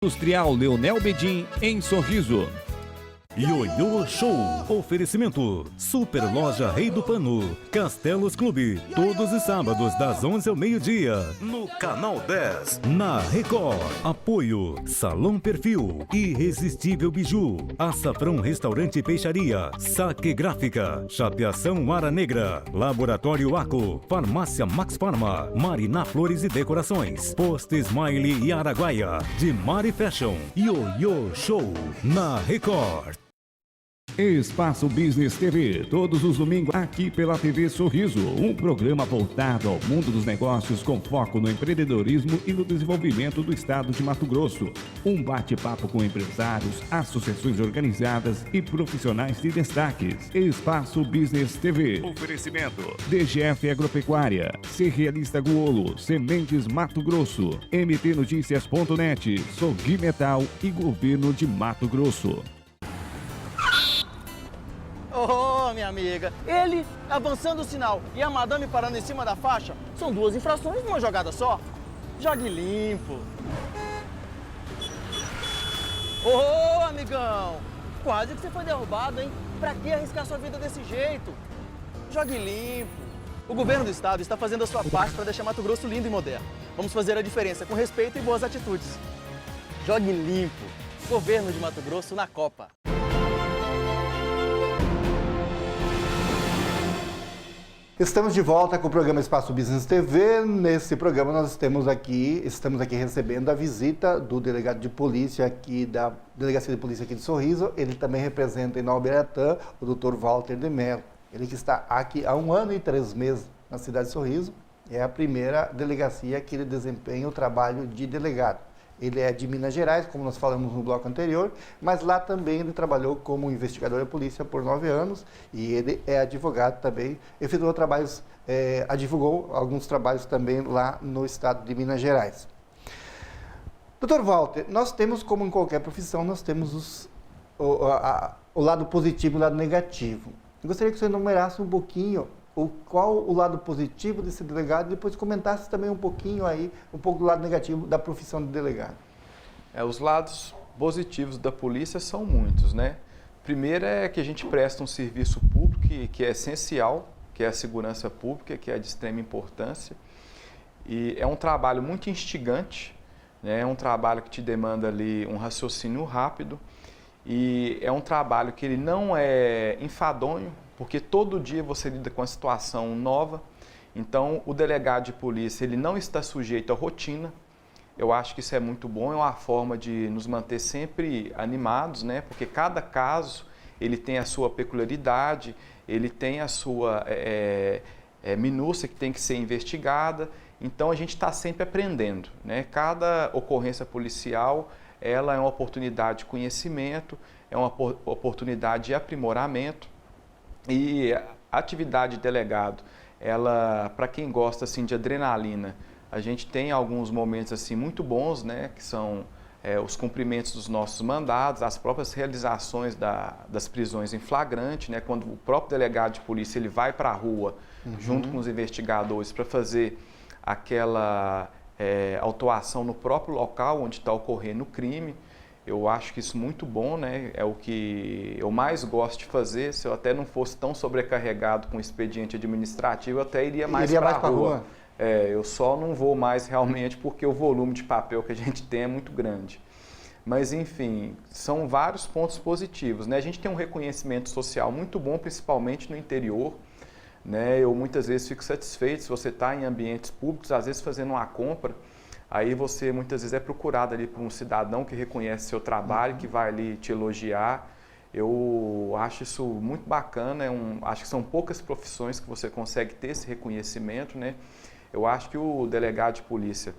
Industrial Leonel Bedin, em Sorriso. Ioiô Show. Oferecimento. Super Loja Rei do Pano. Castelos Clube. Todos os sábados das 11 ao meio-dia. No Canal 10. Na Record. Apoio. Salão Perfil. Irresistível Biju. Açafrão Restaurante e Peixaria. Saque Gráfica. Chapeação Ara Negra. Laboratório Aco. Farmácia Max Farma. Marina Flores e Decorações. Posto Smile e Araguaia. De Mari Fashion. Ioiô Show. Na Record. Espaço Business TV, todos os domingos aqui pela TV Sorriso, um programa voltado ao mundo dos negócios com foco no empreendedorismo e no desenvolvimento do estado de Mato Grosso. Um bate-papo com empresários, associações organizadas e profissionais de destaques. Espaço Business TV. Oferecimento. DGF Agropecuária, Cerealista Guolo, Sementes Mato Grosso, mtnoticias.net, Sogui Metal e Governo de Mato Grosso. Oh, minha amiga, ele avançando o sinal e a madame parando em cima da faixa são duas infrações numa jogada só. Jogue limpo. Oh, amigão, quase que você foi derrubado, hein? Pra que arriscar sua vida desse jeito? Jogue limpo. O governo do estado está fazendo a sua parte para deixar Mato Grosso lindo e moderno. Vamos fazer a diferença com respeito e boas atitudes. Jogue limpo. Governo de Mato Grosso na Copa. Estamos de volta com o programa Espaço Business TV. Nesse programa nós estamos aqui recebendo a visita do delegado de polícia aqui da Delegacia de Polícia aqui de Sorriso. Ele também representa em Nova Ibiratã o Dr. Walter de Mello. Ele que está aqui há 1 ano e 3 meses na cidade de Sorriso. É a primeira delegacia que ele desempenha o trabalho de delegado. Ele é de Minas Gerais, como nós falamos no bloco anterior, mas lá também ele trabalhou como investigador da polícia por 9 anos e ele é advogado também, efetuou trabalhos, advogou alguns trabalhos também lá no estado de Minas Gerais. Doutor Walter, nós temos, como em qualquer profissão, nós temos o lado positivo e o lado negativo. Eu gostaria que você enumerasse um pouquinho qual o lado positivo desse delegado e depois comentasse também um pouco do lado negativo da profissão de delegado. Os lados positivos da polícia são muitos, né? Primeiro é que a gente presta um serviço público que é essencial, que é a segurança pública, que é de extrema importância. E é um trabalho muito instigante, né? É um trabalho que te demanda ali um raciocínio rápido e é um trabalho que ele não é enfadonho, porque todo dia você lida com uma situação nova. Então, o delegado de polícia ele não está sujeito à rotina. Eu acho que isso é muito bom, é uma forma de nos manter sempre animados, né? Porque cada caso ele tem a sua peculiaridade, ele tem a sua minúcia que tem que ser investigada. Então, a gente está sempre aprendendo, né? Cada ocorrência policial ela é uma oportunidade de conhecimento, é uma oportunidade de aprimoramento. E a atividade de delegado, ela, para quem gosta assim de adrenalina, a gente tem alguns momentos assim muito bons, né, que são os cumprimentos dos nossos mandados, as próprias realizações das prisões em flagrante, né, quando o próprio delegado de polícia ele vai para a rua junto com os investigadores para fazer aquela autuação no próprio local onde está ocorrendo o crime. Eu acho que isso é muito bom, né? É o que eu mais gosto de fazer. Se eu até não fosse tão sobrecarregado com o expediente administrativo, eu até iria mais para a rua. Eu só não vou mais realmente porque o volume de papel que a gente tem é muito grande. Mas, enfim, são vários pontos positivos, né? A gente tem um reconhecimento social muito bom, principalmente no interior, né? Eu muitas vezes fico satisfeito se você está em ambientes públicos, às vezes fazendo uma compra, aí você muitas vezes é procurado ali por um cidadão que reconhece seu trabalho, que vai ali te elogiar. Eu acho isso muito bacana, acho que são poucas profissões que você consegue ter esse reconhecimento, né? Eu acho que o delegado de polícia,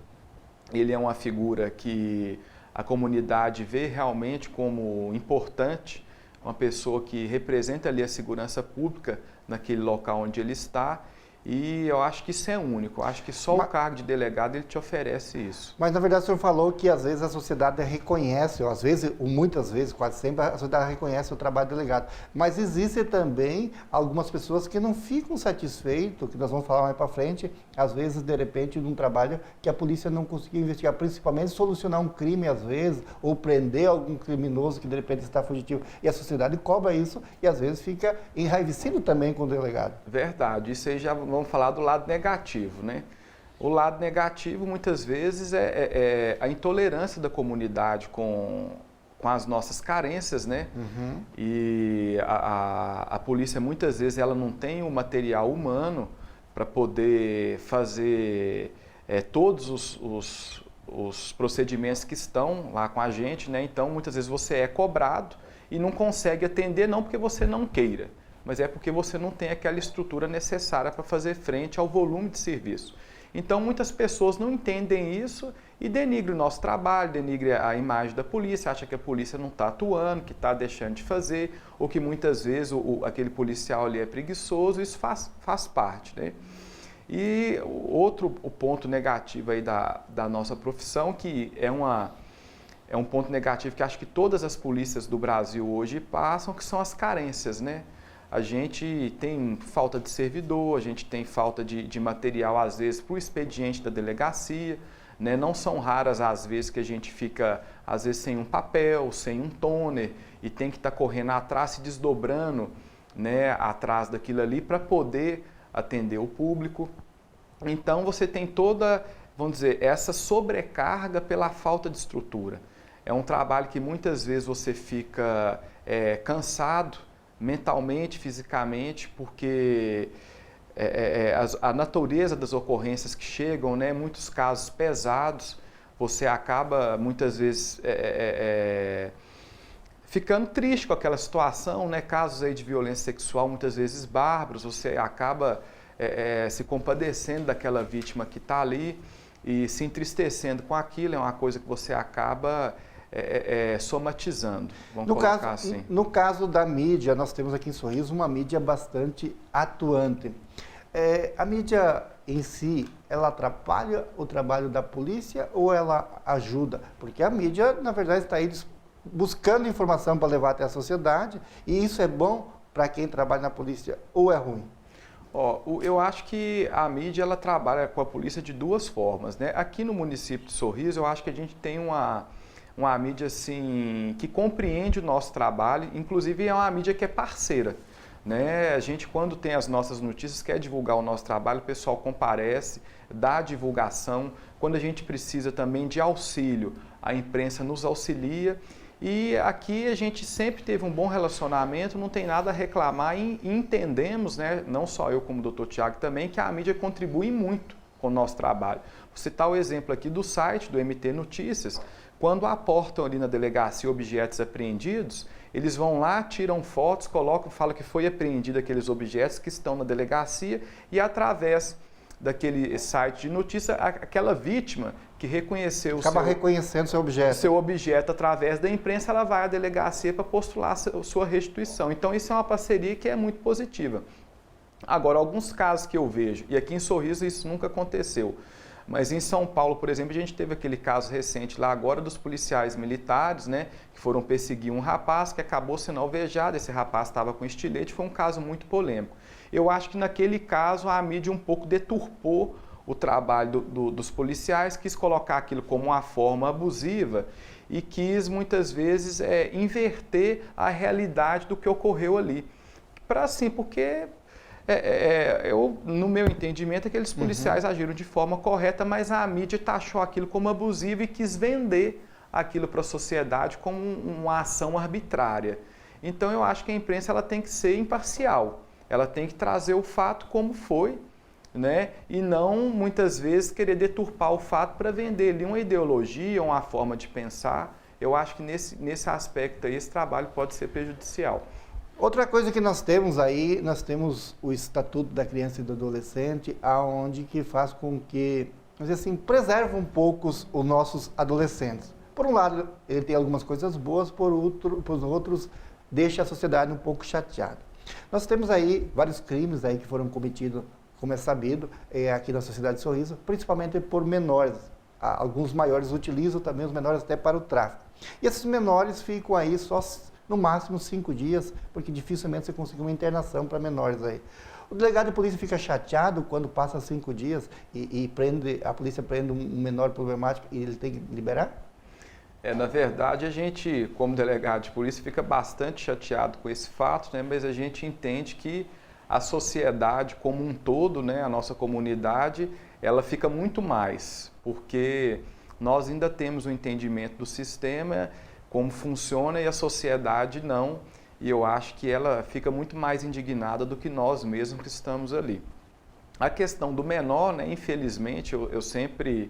ele é uma figura que a comunidade vê realmente como importante, uma pessoa que representa ali a segurança pública naquele local onde ele está. E eu acho que isso é único. Eu acho que só o cargo de delegado ele te oferece isso. Mas, na verdade, o senhor falou que, às vezes, a sociedade reconhece, ou às vezes, ou muitas vezes, quase sempre, a sociedade reconhece o trabalho do delegado. Mas existem também algumas pessoas que não ficam satisfeitas, que nós vamos falar mais para frente, às vezes, de repente, num trabalho que a polícia não conseguiu investigar, principalmente solucionar um crime, às vezes, ou prender algum criminoso que, de repente, está fugitivo. E a sociedade cobra isso e, às vezes, fica enraivecido também com o delegado. Verdade. Isso aí já vamos falar do lado negativo, né? O lado negativo, muitas vezes, é a intolerância da comunidade com as nossas carências, né? Uhum. E a polícia, muitas vezes, ela não tem o material humano para poder fazer todos os procedimentos que estão lá com a gente, né? Então, muitas vezes, você é cobrado e não consegue atender, não porque você não queira, mas é porque você não tem aquela estrutura necessária para fazer frente ao volume de serviço. Então, muitas pessoas não entendem isso e denigrem o nosso trabalho, denigrem a imagem da polícia, acham que a polícia não está atuando, que está deixando de fazer, ou que muitas vezes aquele policial ali é preguiçoso, isso faz parte, né? E o ponto negativo aí da nossa profissão, que é um ponto negativo que acho que todas as polícias do Brasil hoje passam, que são as carências, né? A gente tem falta de servidor, a gente tem falta de material, às vezes, para o expediente da delegacia, né? Não são raras as vezes que a gente fica, às vezes, sem um papel, sem um toner, e tem que estar correndo atrás, se desdobrando, né, atrás daquilo ali para poder atender o público. Então, você tem toda, vamos dizer, essa sobrecarga pela falta de estrutura. É um trabalho que muitas vezes você fica cansado, mentalmente, fisicamente, porque a natureza das ocorrências que chegam, né, muitos casos pesados, você acaba muitas vezes ficando triste com aquela situação, né, casos aí de violência sexual muitas vezes bárbaros, você acaba se compadecendo daquela vítima que está ali e se entristecendo com aquilo, é uma coisa que você acaba somatizando, vamos colocar assim. No caso da mídia, nós temos aqui em Sorriso uma mídia bastante atuante. A mídia em si, ela atrapalha o trabalho da polícia ou ela ajuda? Porque a mídia, na verdade, está aí buscando informação para levar até a sociedade, e isso é bom para quem trabalha na polícia ou é ruim? Eu acho que a mídia ela trabalha com a polícia de duas formas, né? Aqui no município de Sorriso, eu acho que a gente tem uma mídia assim, que compreende o nosso trabalho, inclusive é uma mídia que é parceira, né? A gente, quando tem as nossas notícias, quer divulgar o nosso trabalho, o pessoal comparece, dá a divulgação. Quando a gente precisa também de auxílio, a imprensa nos auxilia. E aqui a gente sempre teve um bom relacionamento, não tem nada a reclamar e entendemos, né, não só eu como o Dr. Tiago também, que a mídia contribui muito com o nosso trabalho. Vou citar o exemplo aqui do site do MT Notícias. Quando aportam ali na delegacia objetos apreendidos, eles vão lá, tiram fotos, colocam, falam que foi apreendido aqueles objetos que estão na delegacia e através daquele site de notícia, aquela vítima que reconheceu reconhecendo seu objeto através da imprensa, ela vai à delegacia para postular sua restituição. Então, isso é uma parceria que é muito positiva. Agora, alguns casos que eu vejo, e aqui em Sorriso isso nunca aconteceu, mas em São Paulo, por exemplo, a gente teve aquele caso recente lá agora dos policiais militares, né, que foram perseguir um rapaz que acabou sendo alvejado, esse rapaz estava com estilete, foi um caso muito polêmico. Eu acho que naquele caso a mídia um pouco deturpou o trabalho dos policiais, quis colocar aquilo como uma forma abusiva e quis muitas vezes inverter a realidade do que ocorreu ali. Porque no meu entendimento, aqueles policiais agiram de forma correta, mas a mídia taxou aquilo como abusivo e quis vender aquilo para a sociedade como uma ação arbitrária. Então eu acho que a imprensa ela tem que ser imparcial. Ela tem que trazer o fato como foi, né? E não, muitas vezes, querer deturpar o fato para vender ali uma ideologia, uma forma de pensar. Eu acho que nesse aspecto aí, esse trabalho pode ser prejudicial. Outra coisa que nós temos aí, nós temos o Estatuto da Criança e do Adolescente, aonde que faz com que, vamos dizer assim, preserva um pouco os nossos adolescentes. Por um lado, ele tem algumas coisas boas, por outros, deixa a sociedade um pouco chateada. Nós temos aí vários crimes aí que foram cometidos como é sabido, aqui na sociedade de Sorriso, principalmente por menores. Alguns maiores utilizam também os menores até para o tráfico. E esses menores ficam aí só no máximo 5 dias, porque dificilmente você consegue uma internação para menores aí. O delegado de polícia fica chateado quando passa 5 dias e a polícia prende um menor problemático e ele tem que liberar? Na verdade, a gente, como delegado de polícia, fica bastante chateado com esse fato, né? Mas a gente entende que a sociedade como um todo, né, a nossa comunidade, ela fica muito mais, porque nós ainda temos o entendimento do sistema, como funciona, e a sociedade não, e eu acho que ela fica muito mais indignada do que nós mesmos que estamos ali. A questão do menor, né, infelizmente, eu sempre...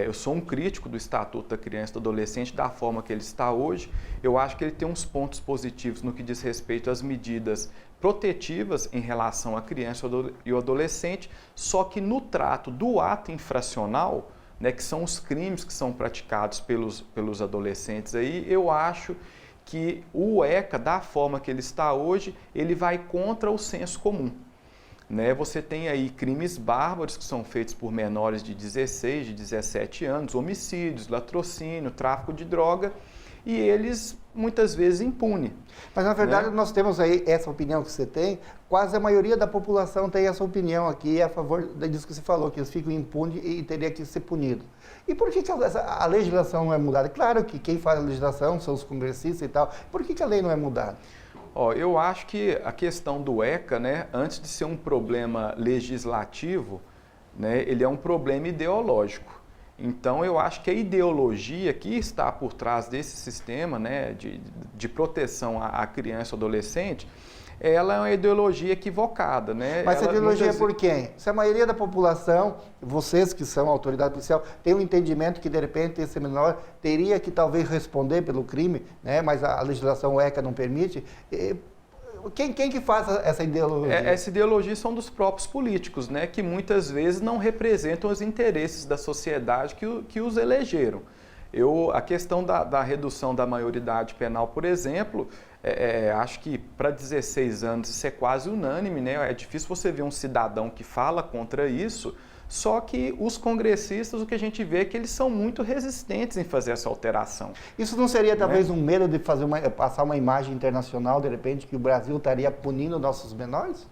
eu sou um crítico do Estatuto da Criança e do Adolescente, da forma que ele está hoje. Eu acho que ele tem uns pontos positivos no que diz respeito às medidas protetivas em relação à criança e ao adolescente, só que no trato do ato infracional, né, que são os crimes que são praticados pelos adolescentes, aí, eu acho que o ECA, da forma que ele está hoje, ele vai contra o senso comum. Né? Você tem aí crimes bárbaros que são feitos por menores de 16, de 17 anos, homicídios, latrocínio, tráfico de droga, e eles muitas vezes impunem. Mas na verdade, né, nós temos aí essa opinião que você tem, quase a maioria da população tem essa opinião aqui a favor disso que você falou, que eles ficam impunes e teria que ser punidos. E por que a legislação não é mudada? Claro que quem faz a legislação são os congressistas e tal, por que a lei não é mudada? Eu acho que a questão do ECA, né, antes de ser um problema legislativo, né, ele é um problema ideológico. Então, eu acho que a ideologia que está por trás desse sistema, né, de proteção à criança e ao adolescente, ela é uma ideologia equivocada. Né? Mas essa ideologia é por quem? Se a maioria da população, vocês que são autoridade policial, tem um entendimento que, de repente, esse menor teria que talvez responder pelo crime, né? Mas a legislação ECA não permite, quem que faz essa ideologia? Essa ideologia são dos próprios políticos, né? Que muitas vezes não representam os interesses da sociedade que os elegeram. A questão da redução da maioridade penal, por exemplo, acho que para 16 anos isso é quase unânime, né? É difícil você ver um cidadão que fala contra isso, só que os congressistas, o que a gente vê é que eles são muito resistentes em fazer essa alteração. Isso não seria talvez um medo de passar uma imagem internacional, de repente, que o Brasil estaria punindo nossos menores?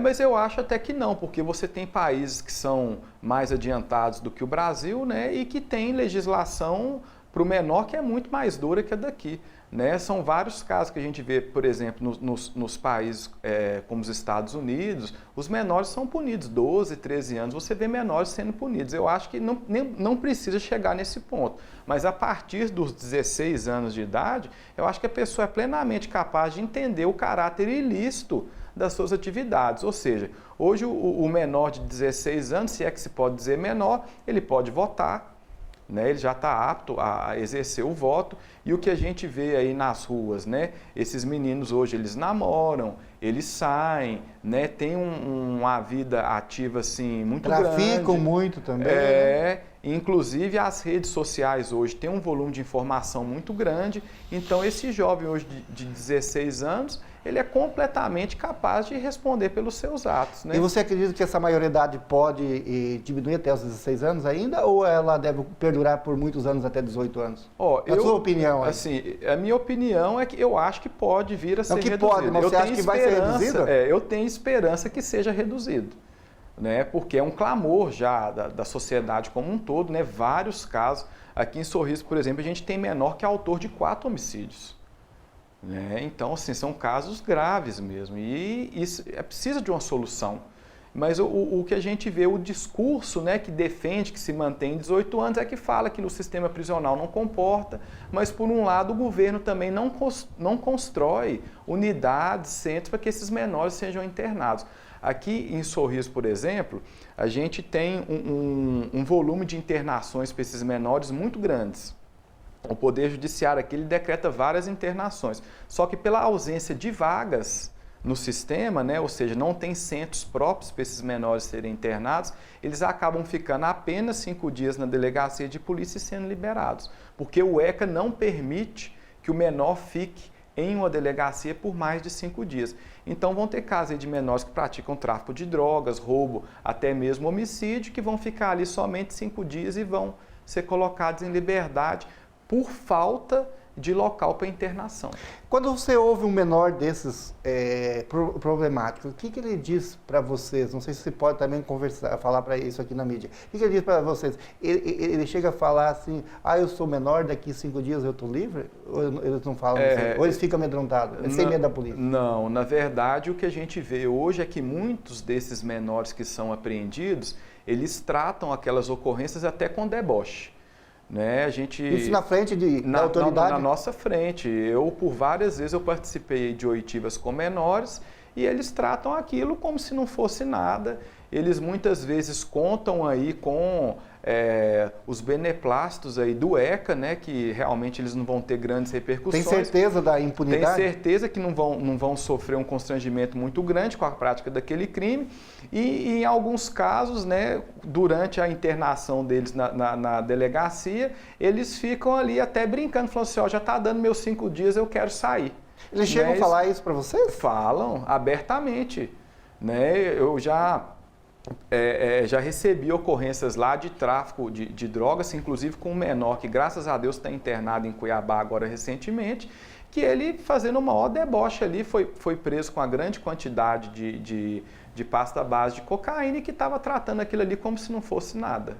Mas eu acho até que não, porque você tem países que são mais adiantados do que o Brasil, né, e que tem legislação para o menor que é muito mais dura que a daqui. Né? São vários casos que a gente vê, por exemplo, nos países como os Estados Unidos, os menores são punidos, 12, 13 anos, você vê menores sendo punidos. Eu acho que não precisa chegar nesse ponto, mas a partir dos 16 anos de idade, eu acho que a pessoa é plenamente capaz de entender o caráter ilícito das suas atividades. Ou seja, hoje o menor de 16 anos, se é que se pode dizer menor, ele pode votar, né? Ele já está apto a exercer o voto, e o que a gente vê aí nas ruas, né? Esses meninos hoje, eles namoram, eles saem, né? Tem uma vida ativa assim muito grande. Traficam muito também. Né? Inclusive as redes sociais hoje têm um volume de informação muito grande, então esse jovem hoje de 16 anos, ele é completamente capaz de responder pelos seus atos. Né? E você acredita que essa maioridade pode diminuir até os 16 anos ainda, ou ela deve perdurar por muitos anos até 18 anos? A sua opinião? Assim, a minha opinião é que eu acho que pode vir a ser reduzido. Pode, mas você acha que vai ser reduzido? Eu tenho esperança que seja reduzido. Né? Porque é um clamor já da sociedade como um todo, né? Vários casos. Aqui em Sorriso, por exemplo, a gente tem menor que é autor de 4 homicídios. Né? Então, assim, são casos graves mesmo, e isso precisa de uma solução. Mas o que a gente vê, o discurso, né, que defende que se mantém 18 anos, é que fala que no sistema prisional não comporta, mas por um lado o governo também não constrói unidades, centros para que esses menores sejam internados. Aqui em Sorriso, por exemplo, a gente tem um volume de internações para esses menores muito grandes. O Poder Judiciário aqui ele decreta várias internações, só que pela ausência de vagas no sistema, né, ou seja, não tem centros próprios para esses menores serem internados, eles acabam ficando apenas 5 dias na delegacia de polícia e sendo liberados, porque o ECA não permite que o menor fique em uma delegacia por mais de 5 dias. Então vão ter casos aí de menores que praticam tráfico de drogas, roubo, até mesmo homicídio, que vão ficar ali somente 5 dias e vão ser colocados em liberdade por falta de local para internação. Quando você ouve um menor desses problemáticos, o que ele diz para vocês? Não sei se você pode também falar para isso aqui na mídia. O que ele diz para vocês? Ele chega a falar assim, eu sou menor, daqui 5 dias eu estou livre? Ou eles não falam assim? Ou eles ficam amedrontados, sem medo da polícia? Não, na verdade o que a gente vê hoje é que muitos desses menores que são apreendidos, eles tratam aquelas ocorrências até com deboche. Né? Isso na frente da autoridade? Na nossa frente. Eu, por várias vezes, eu participei de oitivas com menores e eles tratam aquilo como se não fosse nada. Eles muitas vezes contam aí com os beneplácitos aí do ECA, né, que realmente eles não vão ter grandes repercussões. Tem certeza da impunidade? Tem certeza que não vão sofrer um constrangimento muito grande com a prática daquele crime e em alguns casos, né, durante a internação deles na delegacia, eles ficam ali até brincando, falando assim, já está dando meus 5 dias, eu quero sair. Eles chegam a falar isso para vocês? Falam abertamente. Né? Eu já recebi ocorrências lá de tráfico de drogas, inclusive com um menor que, graças a Deus, está internado em Cuiabá agora recentemente, que ele, fazendo o maior deboche ali, foi preso com uma grande quantidade de pasta base de cocaína e que estava tratando aquilo ali como se não fosse nada.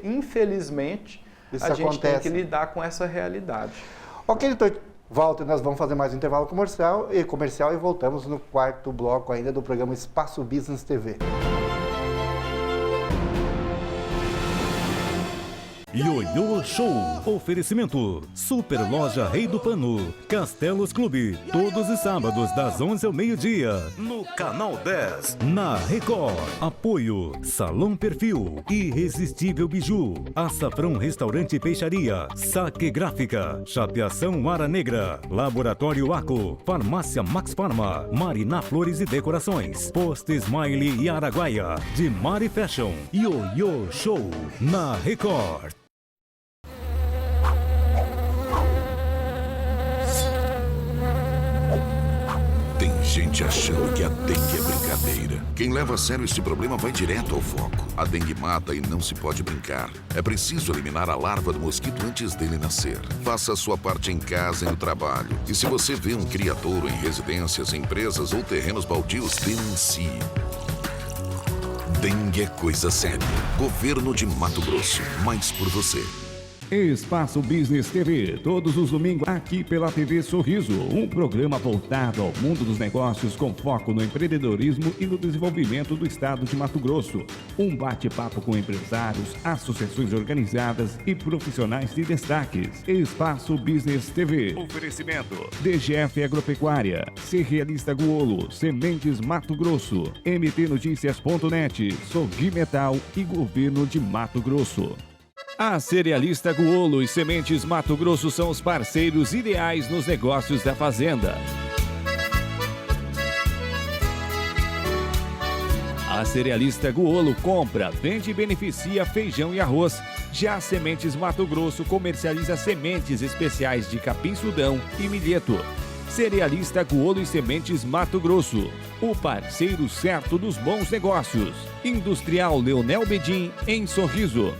Infelizmente, a gente tem que lidar com essa realidade. Ok, doutor Walter, nós vamos fazer mais um intervalo comercial e voltamos no 4º bloco ainda do programa Espaço Business TV. Ioiô Show. Oferecimento. Super Loja Rei do Pano. Castelos Clube. Todos os sábados das 11 ao meio-dia. No Canal 10. Na Record. Apoio. Salão Perfil. Irresistível Biju. Açafrão Restaurante e Peixaria. Saque Gráfica. Chapeação Ara Negra. Laboratório Aco. Farmácia Max Farma. Marina Flores e Decorações. Post Smile e Araguaia. De Mari Fashion. Ioiô Show. Na Record. Gente achando que a dengue é brincadeira. Quem leva a sério este problema vai direto ao foco. A dengue mata e não se pode brincar. É preciso eliminar a larva do mosquito antes dele nascer. Faça a sua parte em casa e no trabalho. E se você vê um criadouro em residências, empresas ou terrenos baldios, denuncie. Dengue é coisa séria. Governo de Mato Grosso. Mais por você. Espaço Business TV, todos os domingos aqui pela TV Sorriso, um programa voltado ao mundo dos negócios com foco no empreendedorismo e no desenvolvimento do estado de Mato Grosso. Um bate-papo com empresários, associações organizadas e profissionais de destaques. Espaço Business TV. Oferecimento. DGF Agropecuária, Cerealista Guolo, Sementes Mato Grosso, mtnoticias.net, Sogui Metal e Governo de Mato Grosso. A Cerealista Guolo e Sementes Mato Grosso são os parceiros ideais nos negócios da fazenda. A Cerealista Guolo compra, vende e beneficia feijão e arroz. Já a Sementes Mato Grosso comercializa sementes especiais de capim-sudão e milheto. Cerealista Guolo e Sementes Mato Grosso, o parceiro certo dos bons negócios. Industrial Leonel Bedim, em Sorriso.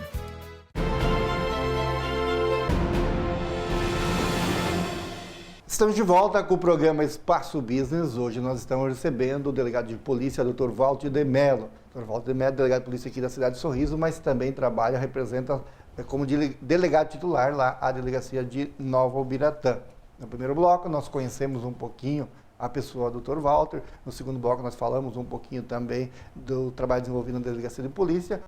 Estamos de volta com o programa Espaço Business. Hoje nós estamos recebendo o delegado de polícia, Dr. Walter de Mello. Dr. Walter de Mello, delegado de polícia aqui da cidade de Sorriso, mas também representa como delegado titular lá a delegacia de Nova Ubiratã. No primeiro bloco nós conhecemos um pouquinho a pessoa do Dr. Walter. No segundo bloco nós falamos um pouquinho também do trabalho desenvolvido na delegacia de polícia.